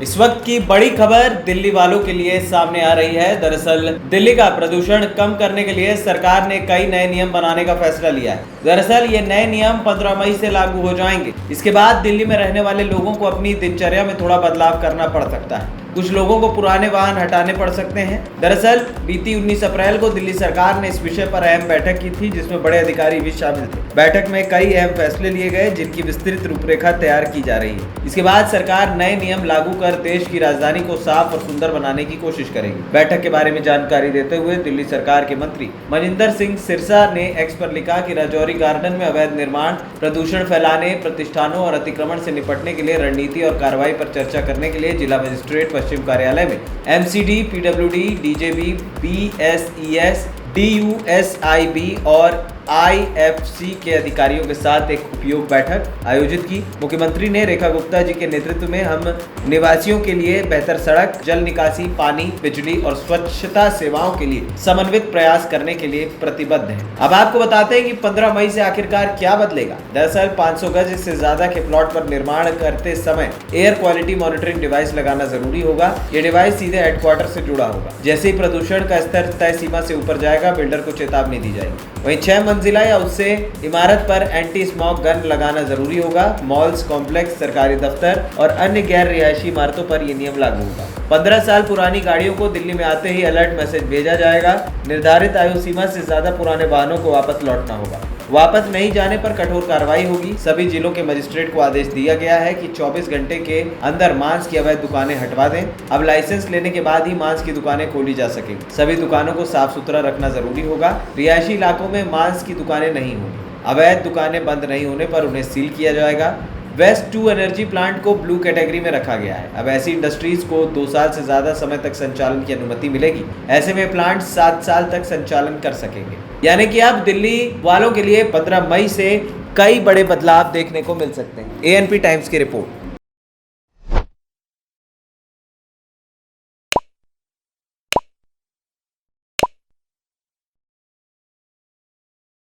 इस वक्त की बड़ी खबर दिल्ली वालों के लिए सामने आ रही है। दरअसल दिल्ली का प्रदूषण कम करने के लिए सरकार ने कई नए नियम बनाने का फैसला लिया है। दरअसल ये नए नियम 15 मई से लागू हो जाएंगे। इसके बाद दिल्ली में रहने वाले लोगों को अपनी दिनचर्या में थोड़ा बदलाव करना पड़ सकता है। कुछ लोगों को पुराने वाहन हटाने पड़ सकते हैं। दरअसल बीती 19 अप्रैल को दिल्ली सरकार ने इस विषय पर अहम बैठक की थी, जिसमें बड़े अधिकारी भी शामिल थे। बैठक में कई अहम फैसले लिए गए, जिनकी विस्तृत रूपरेखा तैयार की जा रही है। इसके बाद सरकार नए नियम लागू कर देश की राजधानी को साफ और सुंदर बनाने की कोशिश करेगी। बैठक के बारे में जानकारी देते हुए दिल्ली सरकार के मंत्री मनिंदर सिंह सिरसा ने एक्स पर लिखा कि राजौरी गार्डन में अवैध निर्माण, प्रदूषण फैलाने, प्रतिष्ठानों और अतिक्रमण से निपटने के लिए रणनीति और कार्रवाई पर चर्चा करने के लिए जिला मजिस्ट्रेट पश्चिम कार्यालय में MCD, PWD, DJB, BSES, DUSIB और आईएफसी के अधिकारियों के साथ एक उपयोग बैठक आयोजित की। मुख्यमंत्री ने रेखा गुप्ता जी के नेतृत्व में हम निवासियों के लिए बेहतर सड़क, जल निकासी, पानी, बिजली और स्वच्छता सेवाओं के लिए समन्वित प्रयास करने के लिए प्रतिबद्ध हैं। अब आपको बताते हैं कि 15 मई से आखिरकार क्या बदलेगा। दरअसल 500 गज से ज्यादा के प्लॉट पर निर्माण करते समय एयर क्वालिटी मॉनिटरिंग डिवाइस लगाना जरूरी होगा। ये डिवाइस सीधे हेडक्वार्टर से जुड़ा होगा। जैसे ही प्रदूषण का स्तर तय सीमा से ऊपर जाएगा, बिल्डर को चेतावनी दी जाएगी। वहीं 6 मंजिला या उससे इमारत पर एंटी स्मॉग गन लगाना जरूरी होगा। मॉल्स, कॉम्प्लेक्स, सरकारी दफ्तर और अन्य गैर रिहायशी इमारतों पर यह नियम लागू होगा। 15 साल पुरानी गाड़ियों को दिल्ली में आते ही अलर्ट मैसेज भेजा जाएगा। निर्धारित आयु सीमा से ज्यादा पुराने वाहनों को वापस लौटना होगा। वापस नहीं जाने पर कठोर कार्रवाई होगी। सभी जिलों के मजिस्ट्रेट को आदेश दिया गया है कि 24 घंटे के अंदर मांस की अवैध दुकानें हटवा दें। अब लाइसेंस लेने के बाद ही मांस की दुकानें खोली जा सकेंगी। सभी दुकानों को साफ सुथरा रखना जरूरी होगा। रिहायशी इलाकों में मांस की दुकानें नहीं होंगी। अवैध दुकानें बंद नहीं होने पर उन्हें सील किया जाएगा। वेस्ट टू एनर्जी प्लांट को ब्लू कैटेगरी में रखा गया है। अब ऐसी इंडस्ट्रीज को 2 साल से ज्यादा समय तक संचालन की अनुमति मिलेगी। ऐसे में प्लांट 7 साल तक संचालन कर सकेंगे। यानी कि अब दिल्ली वालों के लिए 15 मई से कई बड़े बदलाव देखने को मिल सकते हैं। एएनपी टाइम्स की रिपोर्ट।